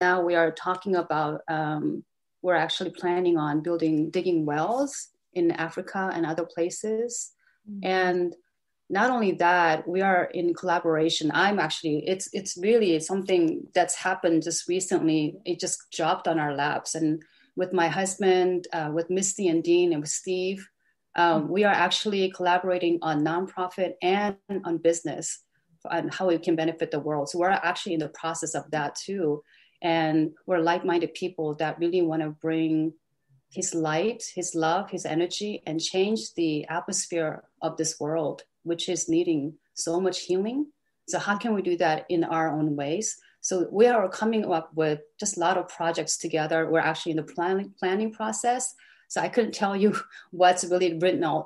now we are talking about, we're actually planning on digging wells in Africa and other places. Mm-hmm. And not only that, we are in collaboration. It's really something that's happened just recently. It just dropped on our laps. And with my husband, with Misty and Dean and with Steve, we are actually collaborating on nonprofit and on business and how it can benefit the world. So we're actually in the process of that too. And we're like-minded people that really want to bring his light, his love, his energy, and change the atmosphere of this world, which is needing so much healing. So how can we do that in our own ways? So we are coming up with just a lot of projects together. We're actually in the planning process. So I couldn't tell you what's really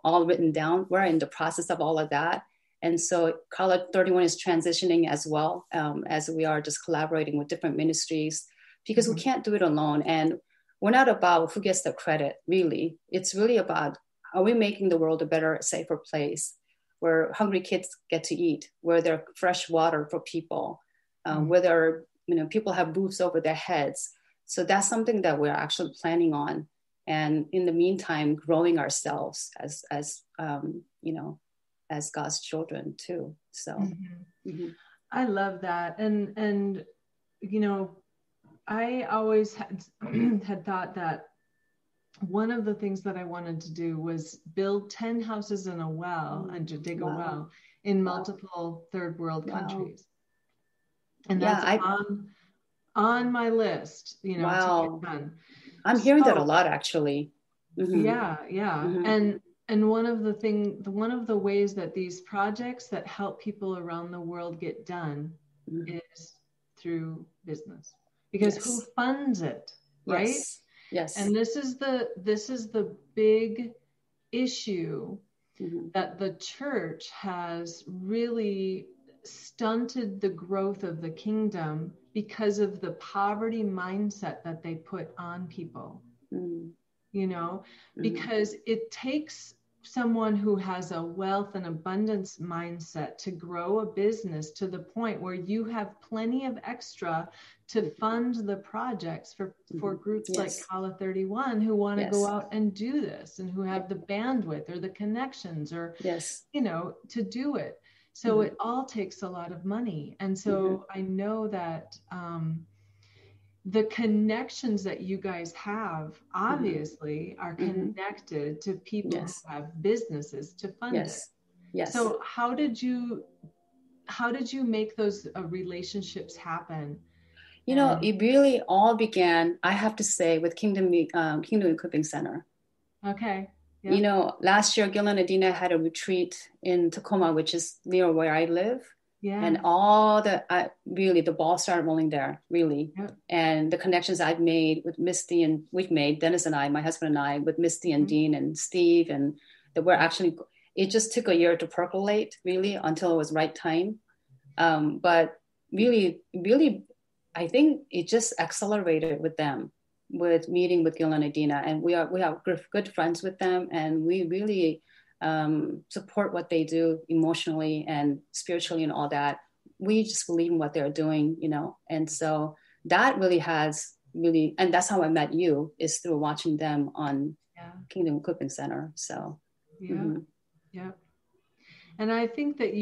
all written down. We're in the process of all of that. And so Kallah 31 is transitioning as well, as we are just collaborating with different ministries, because we can't do it alone. And we're not about who gets the credit, really. It's really about, are we making the world a better, safer place where hungry kids get to eat, where there's fresh water for people, where people have roofs over their heads. So that's something that we're actually planning on. And in the meantime, growing ourselves as God's children too. So I love that. And I always had thought that one of the things that I wanted to do was build 10 houses in a well and to dig a well in multiple third world countries. And that's on my list, to get done. I'm hearing that a lot, actually. Yeah. And one of the ways that these projects that help people around the world get done is through business, because who funds it, right? Yes. And this is the big issue that the church has really stunted the growth of the kingdom because of the poverty mindset that they put on people. Because it takes someone who has a wealth and abundance mindset to grow a business to the point where you have plenty of extra to fund the projects for groups like Kallah 31 who want to go out and do this and who have the bandwidth or the connections or, to do it. So it all takes a lot of money. And so I know that the connections that you guys have obviously are connected to people who have businesses to fund it. Yes. So how did you make those relationships happen? It really all began, I have to say, with Kingdom Equipping Center. Okay. Yep. Last year, Gil and Adina had a retreat in Tacoma, which is near where I live. Yeah. And the ball started rolling there, really. Yep. And the connections I've made with Misty and Dennis and I, my husband and I, with Misty and Dean and Steve, and that we're actually, it just took a year to percolate, really, until it was right time. But really, I think it just accelerated with them, with meeting with Gil and Adina. And we have good friends with them, and we really support what they do emotionally and spiritually and all that. We just believe in what they're doing, and so that really and that's how I met you, is through watching them on Kingdom Equipping Center. So yeah. And I think that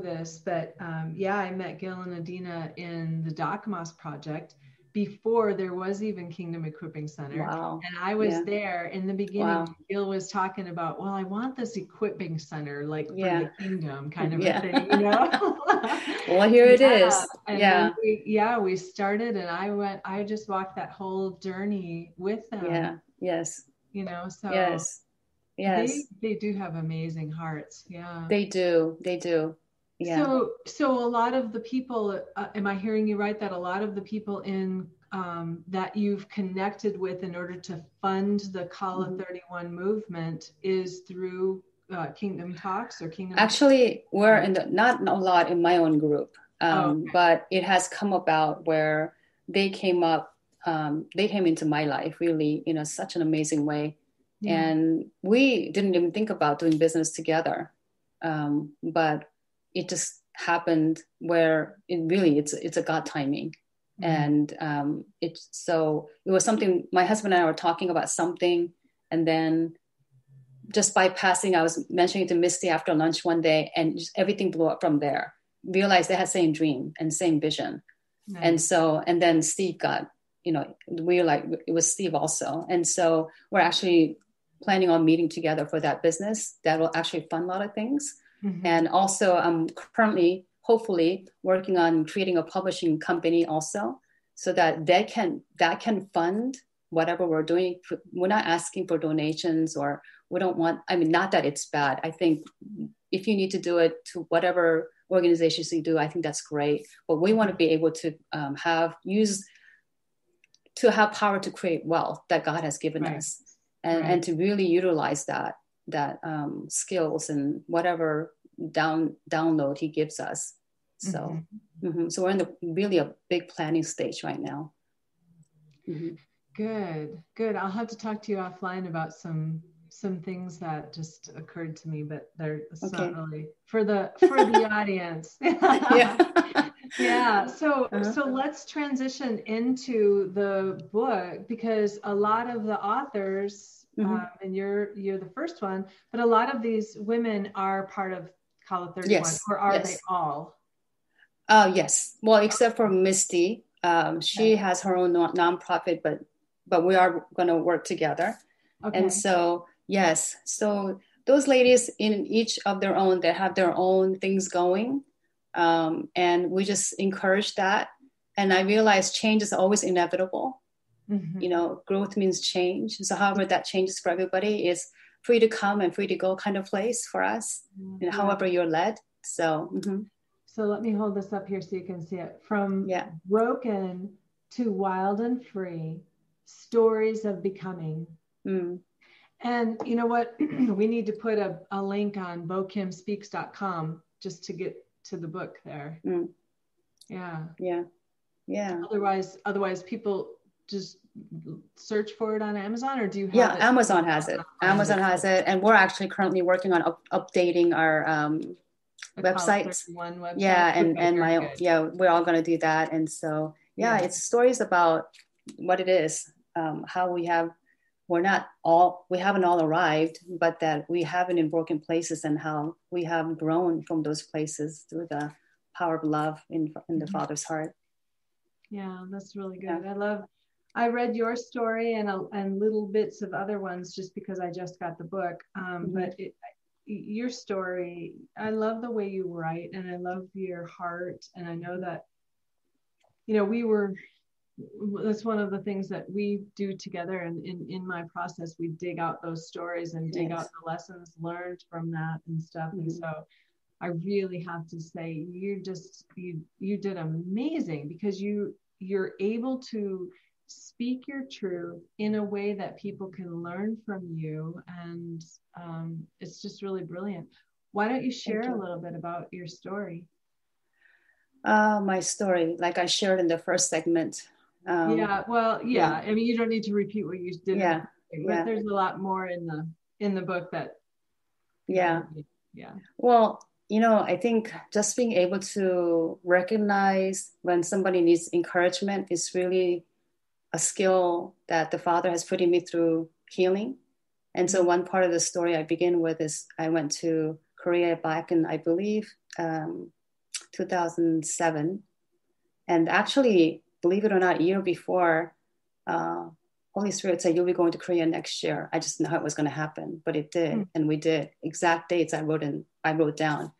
this, but I met Gil and Adina in the Dakamos project before there was even Kingdom Equipping Center. Wow. And I was there in the beginning. Wow. Gil was talking about, well, I want this equipping center, like for the kingdom kind of a thing, Well, here it is. And then we started, and I just walked that whole journey with them. Yeah. Yes. So yes. They do have amazing hearts. Yeah. They do. Yeah. So a lot of the people, am I hearing you right, that a lot of the people in that you've connected with in order to fund the Kallah 31 movement is through Kingdom Talks or Kingdom? Actually, we're not a lot in my own group, but it has come about where they came into my life really in such an amazing way. Yeah. And we didn't even think about doing business together, but it just happened where it's a God timing. And it was something, my husband and I were talking about something, and then just by passing, I was mentioning to Misty after lunch one day, and just everything blew up from there. Realized they had same dream and same vision. Nice. And then Steve got, we were like, it was Steve also. And so we're actually planning on meeting together for that business that will actually fund a lot of things. And also I'm currently, hopefully, working on creating a publishing company also, so that that can fund whatever we're doing. We're not asking for donations, or we don't want, not that it's bad. I think if you need to do it to whatever organizations you do, I think that's great. But we want to be able to have power to create wealth that God has given us, and to really utilize that skills and whatever download He gives us. So, so we're in really a big planning stage right now. Good. I'll have to talk to you offline about some things that just occurred to me, but it's not really for the audience. Yeah. So let's transition into the book, because a lot of the authors, and you're the first one, but a lot of these women are part of Kallah 31, or are they all? Yes. Well, except for Misty, she has her own nonprofit, but we are going to work together. And so, yes. So those ladies, in each of their own, they have their own things going. And we just encourage that. And I realize change is always inevitable. Growth means change. So however that changes for everybody, is free to come and free to go kind of place for us, however you're led. So, So let me hold this up here so you can see it. From broken to wild and free, stories of becoming. And you know what? We need to put a link on bokimspeaks.com just to get to the book there. Yeah. Otherwise people just search for it on Amazon, or do you have it? Amazon has it. Amazon has it. And we're actually currently working on updating our websites. Website. We're all going to do that. And so, it's stories about what it is, how we haven't all arrived, but that we haven't in broken places, and how we have grown from those places through the power of love in the Father's heart. Yeah, that's really good. I read your story and little bits of other ones just because I just got the book. But your story, I love the way you write, and I love your heart. And I know that, that's one of the things that we do together. And in my process, we dig out those stories and dig out the lessons learned from that and stuff. And so I really have to say, you did amazing, because you're able to speak your truth in a way that people can learn from you. And it's just really brilliant. Why don't you share a little bit about your story? My story, like I shared in the first segment. I mean, you don't need to repeat what you did. But there's a lot more in the book that. Well, I think just being able to recognize when somebody needs encouragement is really a skill that the Father has put in me through healing. And so one part of the story I begin with is I went to Korea back in, I believe, 2007. And actually, believe it or not, a year before, Holy Spirit said, you'll be going to Korea next year. I just didn't know how it was going to happen, but it did. And we did. Exact dates I wrote down.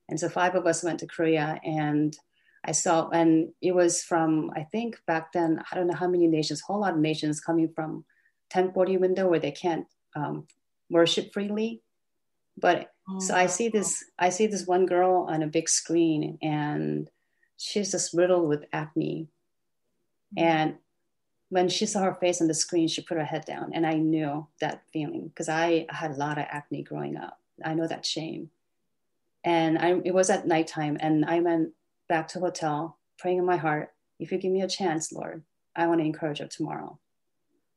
And so 5 of us went to Korea, and I saw, and it was from, I think back then, I don't know how many nations, a whole lot of nations coming from 1040 window where they can't worship freely. But so I see this one girl on a big screen, and she's just riddled with acne. And when she saw her face on the screen, she put her head down, and I knew that feeling because I had a lot of acne growing up. I know that shame. And it was at nighttime, and I went back to the hotel praying in my heart, if you give me a chance, Lord, I want to encourage her tomorrow.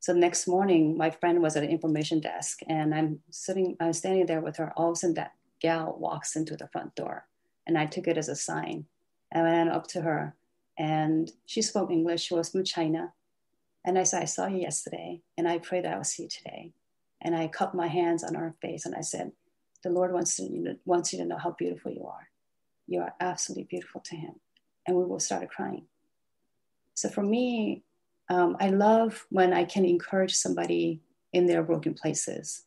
So the next morning, my friend was at an information desk, and I'm standing there with her. All of a sudden, that gal walks into the front door, and I took it as a sign. And I went up to her, And she spoke English. She was from China. And I said, I saw you yesterday, and I pray that I will see you today. And I cupped my hands on her face, and I said, the Lord wants you to know how beautiful you are. You are absolutely beautiful to him. And we both started crying. So for me, I love when I can encourage somebody in their broken places,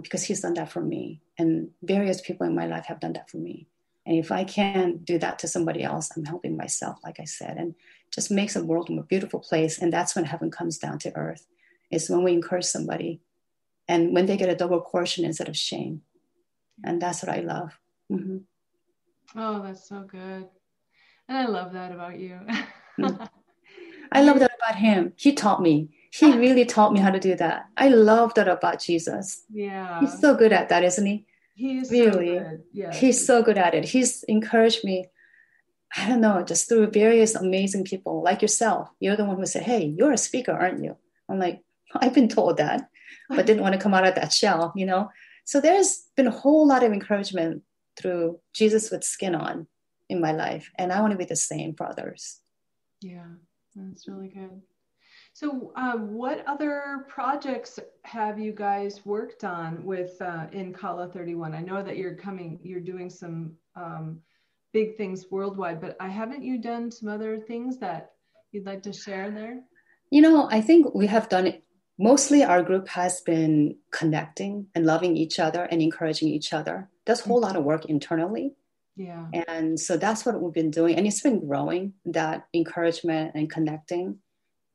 because he's done that for me. And various people in my life have done that for me. And if I can do that to somebody else, I'm helping myself, like I said, and just makes the world a beautiful place. And that's when heaven comes down to earth, is when we encourage somebody and when they get a double portion instead of shame. And that's what I love. Mm-hmm. Oh, that's so good. And I love that about you. I love that about him. He taught me. He really taught me how to do that. I love that about Jesus. Yeah. He's so good at that, isn't he? He is Really. so good. Yes. He's so good at it. He's encouraged me, I don't know, just through various amazing people like yourself. You're the one who said, hey, you're a speaker, aren't you? I'm like, I've been told that, but didn't want to come out of that shell, you know? So there's been a whole lot of encouragement through Jesus with skin on in my life. And I want to be the same for others. Yeah, that's really good. So what other projects have you guys worked on with in Kallah 31? I know that you're doing some big things worldwide, but haven't you done some other things that you'd like to share there? You know, I think we have done it. Mostly our group has been connecting and loving each other and encouraging each other. There's a whole lot of work internally. Yeah. And so that's what we've been doing. And it's been growing, that encouragement and connecting.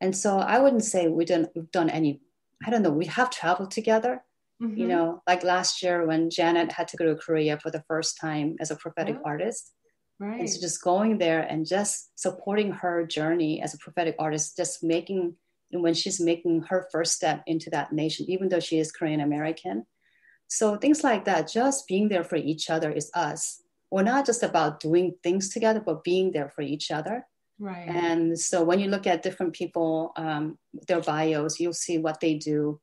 And so I wouldn't say we've done any, I don't know, we have traveled together, you know, like last year when Janet had to go to Korea for the first time as a prophetic artist. Right. And so just going there and just supporting her journey as a prophetic artist, just making, when she's making her first step into that nation, even though she is Korean American. So things like that, just being there for each other is us. We're not just about doing things together, but being there for each other. Right. And so when you look at different people, their bios, you'll see what they do.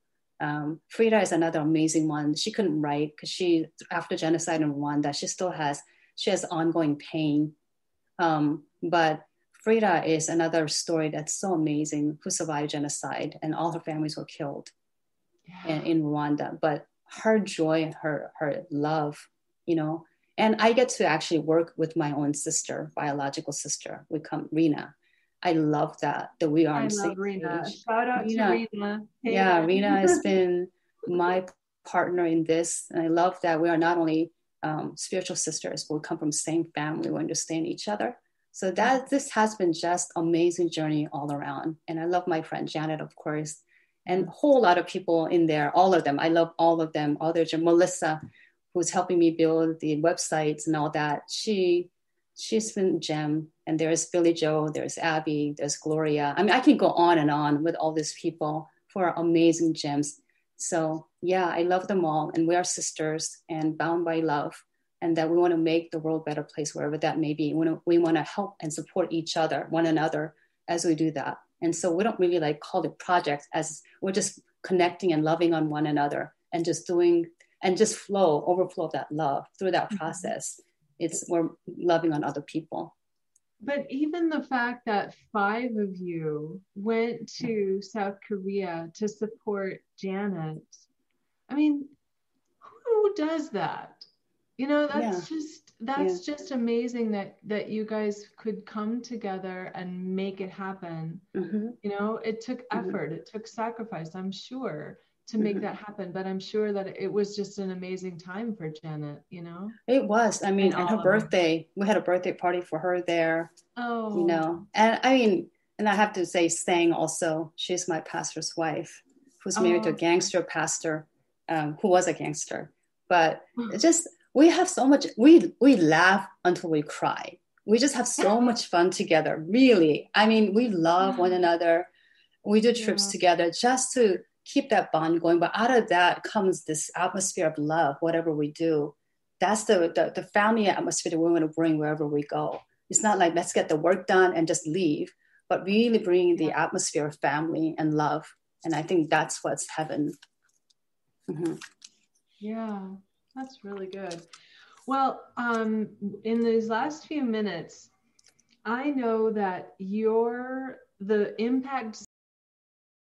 Frida is another amazing one. She couldn't write because she, after genocide in Rwanda, she has ongoing pain. But Frida is another story that's so amazing, who survived genocide and all her families were killed in Rwanda. But her joy and her love, you know, and I get to actually work with my own sister, biological sister. We come, Rena. I love that we are on the same page. Shout out to Rena. Hey, yeah, Rena has been my partner in this. And I love that we are not only spiritual sisters, but we come from the same family. We understand each other. So this has been just amazing journey all around. And I love my friend Janet, of course, and a whole lot of people in there, all of them. I love all of them. All their Melissa, who's helping me build the websites and all that. She's been a gem. And there's Billy Joe, there's Abby, there's Gloria. I mean, I can go on and on with all these people who are amazing gems. So yeah, I love them all. And we are sisters and bound by love. And that we want to make the world a better place, wherever that may be. We want to help and support each other, one another, as we do that. And so we don't really like call it projects, as we're just connecting and loving on one another and just doing, and just overflow of that love through that process. We're loving on other people. But even the fact that 5 of you went to South Korea to support Janet, I mean, who does that? You know, that's just amazing that you guys could come together and make it happen. You know, it took effort, it took sacrifice, I'm sure, to make that happen. But I'm sure that it was just an amazing time for Janet, you know? It was. I mean, and her birthday, we had a birthday party for her there. Oh. You know, and I mean, and I have to say, Sang also, she's my pastor's wife, who's married to a gangster pastor, who was a gangster. But just, we have so much, we laugh until we cry. We just have so much fun together, really. I mean, we love one another. We do trips together just to keep that bond going. But out of that comes this atmosphere of love, whatever we do. That's the family atmosphere that we want to bring wherever we go. It's not like, let's get the work done and just leave, but really bringing the atmosphere of family and love. And I think that's what's heaven. Yeah, that's really good. Well, in these last few minutes, I know that the impact